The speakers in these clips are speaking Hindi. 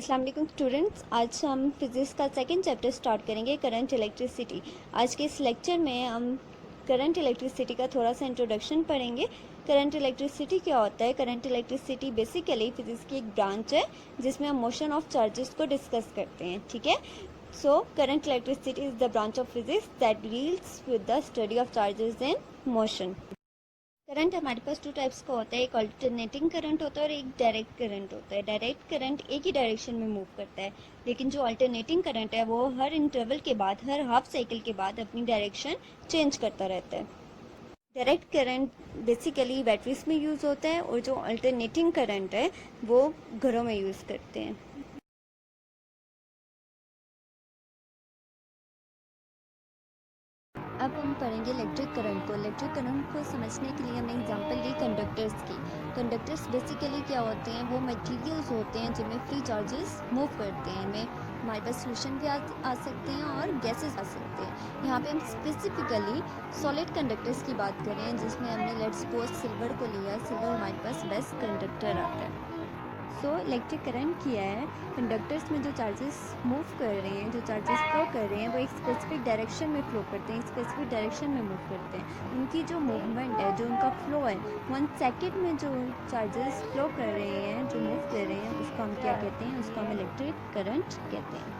अस्सलाम वालेकुम स्टूडेंट्स, आज हम फिज़िक्स का सेकंड चैप्टर स्टार्ट करेंगे, करंट इलेक्ट्रिसिटी। आज के इस लेक्चर में हम करंट इलेक्ट्रिसिटी का थोड़ा सा इंट्रोडक्शन पढ़ेंगे। करंट इलेक्ट्रिसिटी क्या होता है? करंट इलेक्ट्रिसिटी बेसिकली फिज़िक्स की एक ब्रांच है जिसमें हम मोशन ऑफ चार्जेस को डिस्कस करते हैं। ठीक है, so current electricity is the branch of physics that deals with the study of charges in motion. Current हमारे पास टू टाइप्स का होता है, एक अल्टरनेटिंग करंट होता है और एक डायरेक्ट करंट होता है। डायरेक्ट करंट एक ही डायरेक्शन में मूव करता है, लेकिन जो अल्टरनेटिंग करंट है वो हर इंटरवल के बाद, हर हाफ साइकिल के बाद अपनी डायरेक्शन चेंज करता रहता है। डायरेक्ट करंट बेसिकली बैटरीज में यूज़ होता है और जो अल्टरनेटिंग करंट है वो घरों में यूज़ करते हैं। अब हम पढ़ेंगे इलेक्ट्रिक करंट को। इलेक्ट्रिक करंट को समझने के लिए हमने एग्जांपल ली कंडक्टर्स की। कंडक्टर्स बेसिकली क्या होते हैं? वो मटेरियल्स होते हैं जिनमें फ्री चार्जेस मूव करते हैं। इनमें हमारे पास सोल्यूशन भी आ सकते हैं और गैसेस आ सकते हैं। यहाँ पे हम स्पेसिफिकली सॉलिड कंडक्टर्स की बात कर रहे हैं, जिसमें हमने लेट्स सपोज सिल्वर को लिया। सिल्वर हमारे पास बेस्ट कंडक्टर आता है। सो इलेक्ट्रिक करंट किया है, कंडक्टर्स में जो चार्जेस मूव कर रहे हैं, जो चार्जेस फ्लो कर रहे हैं, वो एक स्पेसिफिक डायरेक्शन में फ्लो करते हैं, एक स्पेसिफिक डायरेक्शन में मूव करते हैं। उनकी जो मूवमेंट है, जो उनका फ्लो है, 1 सेकेंड में जो चार्जेस फ्लो कर रहे हैं, जो मूव कर रहे हैं, उसको हम क्या कहते हैं? उसको हम इलेक्ट्रिक करंट कहते हैं।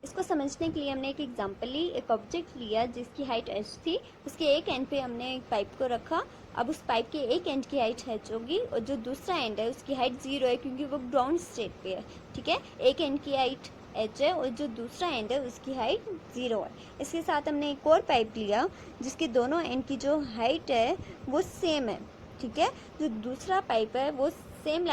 इसको समझने के लिए हमने एक एग्जांपल ली। एक ऑब्जेक्ट लिया जिसकी हाइट h थी, उसके एक एंड पे हमने एक पाइप को रखा। अब उस पाइप के एक एंड की हाइट h होगी और जो दूसरा एंड है उसकी हाइट 0 है, क्योंकि वो ग्राउंड स्टेट पे है। ठीक है, एक एंड की हाइट h है और जो दूसरा एंड है उसकी हाइट 0 है। इसके साथ हमने एक और पाइप लिया जिसके दोनों एंड की जो हाइट है वो सेम है। ठीक है, जो दूसरा पाइप है वो सेम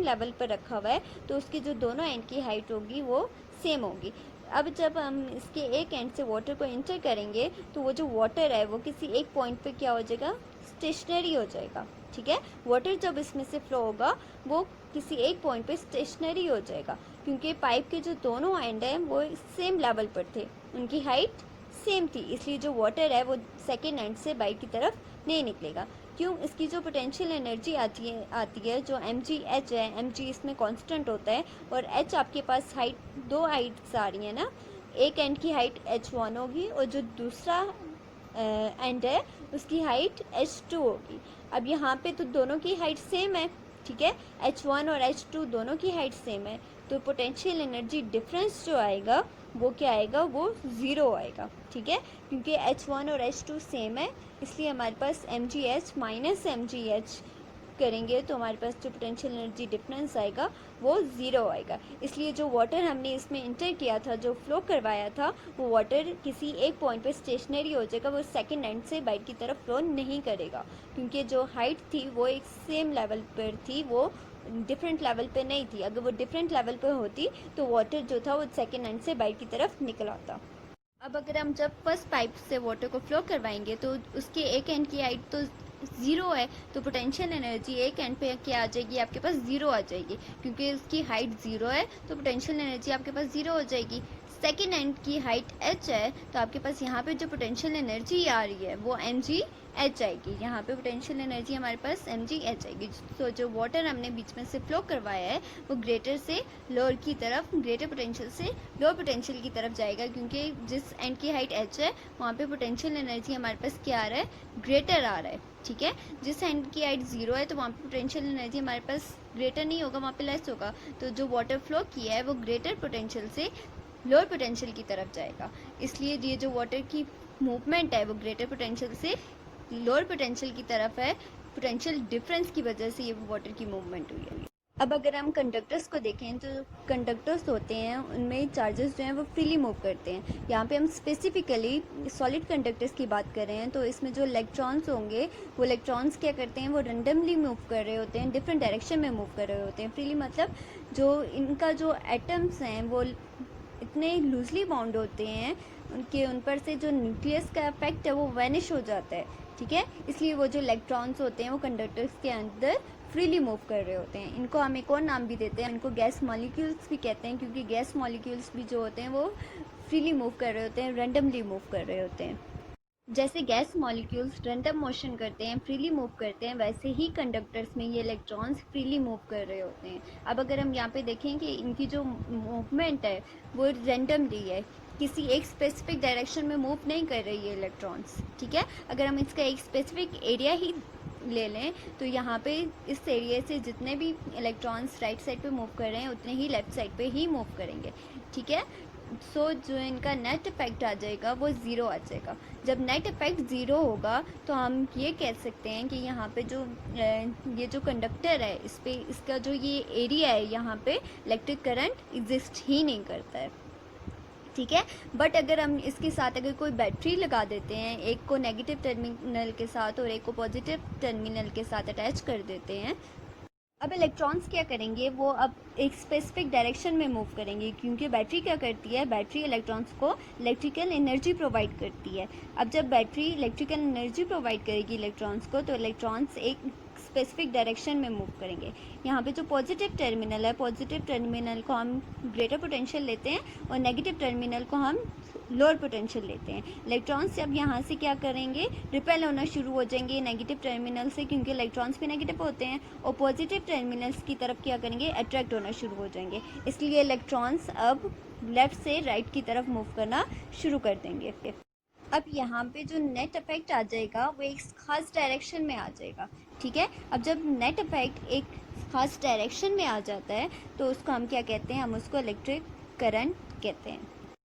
लेवल पर रखा हुआ है, तो उसकी जो दोनों एंड की हाइट होगी वो सेम होगी। अब जब हम इसके एक एंड से वाटर को इंटर करेंगे तो वो जो वाटर है वो किसी एक पॉइंट पे क्या हो जाएगा? स्टेशनरी हो जाएगा। ठीक है, वाटर जब इसमें से फ्लो होगा वो किसी एक पॉइंट पे स्टेशनरी हो जाएगा, क्योंकि पाइप के जो दोनों एंड हैं वो सेम लेवल पर थे, उनकी हाइट सेम थी, इसलिए जो वाटर है वो सेकेंड एंड से बाइक की तरफ नहीं निकलेगा। क्यों? इसकी जो पोटेंशियल एनर्जी आती है जो mgh है, mg इसमें कांस्टेंट होता है और h आपके पास दो हाइट्स आ रही है ना, एक एंड की हाइट h1 होगी और जो दूसरा एंड है उसकी हाइट h2 होगी। अब यहाँ पे तो दोनों की हाइट सेम है। ठीक है, h1 और h2 दोनों की हाइट सेम है, तो पोटेंशियल एनर्जी डिफरेंस जो आएगा वो क्या आएगा? वो 0 आएगा। ठीक है, क्योंकि h1 और h2 सेम है, इसलिए हमारे पास mgh माइनस mgh करेंगे तो हमारे पास जो पोटेंशियल एनर्जी डिफरेंस आएगा वो 0 आएगा। इसलिए जो वाटर हमने इसमें इंटर किया था, जो फ्लो करवाया था, वो वाटर किसी एक पॉइंट पे स्टेशनरी हो जाएगा, वो सेकंड एंड से बाइट की तरफ फ्लो नहीं करेगा, क्योंकि जो हाइट थी वो एक सेम लेवल पर थी, वो डिफरेंट लेवल पे नहीं थी। अगर वो डिफरेंट लेवल पे होती तो वाटर जो था वो सेकेंड एंड से बाइट की तरफ निकल आता। अब अगर हम जब फर्स्ट पाइप से वाटर को फ्लो करवाएंगे तो उसके एक एंड की हाइट तो 0 है, तो पोटेंशियल एनर्जी एक एंड पे क्या आ जाएगी? आपके पास 0 आ जाएगी, क्योंकि उसकी हाइट 0 है तो पोटेंशियल एनर्जी आपके पास 0 हो जाएगी। सेकेंड एंड की हाइट h है, तो आपके पास यहाँ पे जो पोटेंशियल एनर्जी आ रही है वो mgh आएगी। यहाँ पे पोटेंशियल एनर्जी हमारे पास mgh आएगी। तो जो वाटर हमने बीच में से फ्लो करवाया है वो ग्रेटर से लोअर की तरफ, ग्रेटर पोटेंशियल से लोअर पोटेंशियल की तरफ जाएगा, क्योंकि जिस एंड की हाइट h है वहाँ पे पोटेंशियल एनर्जी हमारे पास क्या आ रहा है? ग्रेटर आ रहा है। ठीक है, जिस एंड की हाइट 0 है तो वहाँ पे पोटेंशियल एनर्जी हमारे पास ग्रेटर नहीं होगा, वहाँ पे लेस होगा, तो जो वाटर फ्लो किया है वो ग्रेटर पोटेंशियल से लोअर पोटेंशियल की तरफ जाएगा। इसलिए ये जो वाटर की मूवमेंट है वो ग्रेटर पोटेंशियल से लोअर पोटेंशियल की तरफ है, पोटेंशियल डिफरेंस की वजह से ये वाटर की मूवमेंट हुई है। अब अगर हम कंडक्टर्स को देखें तो कंडक्टर्स होते हैं उनमें चार्जेस जो हैं वो फ्रीली मूव करते हैं। यहाँ पे हम स्पेसिफिकली सॉलिड कंडक्टर्स की बात कर रहे हैं, तो इसमें जो इलेक्ट्रॉन्स होंगे वो इलेक्ट्रॉन्स क्या करते हैं? वो रैंडमली मूव कर रहे होते हैं, डिफरेंट डायरेक्शन में मूव कर रहे होते हैं। फ्रीली मतलब जो इनका जो एटम्स हैं वो इतने लूजली बाउंड होते हैं, उन पर से जो न्यूक्लियस का इफेक्ट है वो वैनिश हो जाता है। ठीक है, इसलिए वो जो इलेक्ट्रॉन्स होते हैं वो कंडक्टर्स के अंदर फ्रीली मूव कर रहे होते हैं। इनको हम एक और नाम भी देते हैं, इनको गैस मॉलिक्यूल्स भी कहते हैं, क्योंकि गैस मॉलिक्यूल्स भी जो होते हैं वो फ्रीली मूव कर रहे होते हैं, रैंडमली मूव कर रहे होते हैं। जैसे गैस मॉलिक्यूल्स रैंडम मोशन करते हैं, फ्रीली मूव करते हैं, वैसे ही कंडक्टर्स में ये इलेक्ट्रॉन्स फ्रीली मूव कर रहे होते हैं। अब अगर हम यहाँ पे देखें कि इनकी जो मूवमेंट है वो रैंडमली है, किसी एक स्पेसिफिक डायरेक्शन में मूव नहीं कर रही है इलेक्ट्रॉन्स, ठीक है। अगर हम इसका एक स्पेसिफिक एरिया ही ले लें तो यहाँ पे इस एरिया से जितने भी इलेक्ट्रॉन्स राइट साइड पे मूव कर रहे हैं उतने ही लेफ़्ट साइड पे ही मूव करेंगे, ठीक है। सो जो इनका नेट इफेक्ट आ जाएगा वो ज़ीरो आ जाएगा। जब नेट इफेक्ट ज़ीरो होगा तो हम ये कह सकते हैं कि यहाँ पे जो ये जो कंडक्टर है इस पे इसका जो ये एरिया है यहाँ पे इलेक्ट्रिक करंट एग्जिस्ट ही नहीं करता है, ठीक है। बट अगर हम इसके साथ अगर कोई बैटरी लगा देते हैं, एक को नेगेटिव टर्मिनल के साथ और एक को पॉजिटिव टर्मिनल के साथ अटैच कर देते हैं, अब इलेक्ट्रॉन्स क्या करेंगे, वो अब एक स्पेसिफिक डायरेक्शन में मूव करेंगे, क्योंकि बैटरी क्या करती है, बैटरी इलेक्ट्रॉन्स को इलेक्ट्रिकल एनर्जी प्रोवाइड करती है। अब जब बैटरी इलेक्ट्रिकल एनर्जी प्रोवाइड करेगी इलेक्ट्रॉन्स को, तो इलेक्ट्रॉन्स एक स्पेसिफिक डायरेक्शन में मूव करेंगे। यहाँ पे जो पॉजिटिव टर्मिनल है, पॉजिटिव टर्मिनल को हम ग्रेटर पोटेंशियल लेते हैं और नेगेटिव टर्मिनल को हम लोअर पोटेंशियल लेते हैं। इलेक्ट्रॉन्स जब यहाँ से क्या करेंगे, रिपेल होना शुरू हो जाएंगे नेगेटिव टर्मिनल से, क्योंकि इलेक्ट्रॉन्स भी नेगेटिव होते हैं, और पॉजिटिव टर्मिनल्स की तरफ क्या करेंगे, अट्रैक्ट होना शुरू हो जाएंगे। इसलिए इलेक्ट्रॉन्स अब लेफ़्ट से राइट की तरफ मूव करना शुरू कर देंगे। अब यहाँ पे जो नेट इफेक्ट आ जाएगा वो एक खास डायरेक्शन में आ जाएगा, ठीक है। अब जब नेट इफेक्ट एक खास डायरेक्शन में आ जाता है तो उसको हम क्या कहते हैं, हम उसको इलेक्ट्रिक करंट कहते हैं।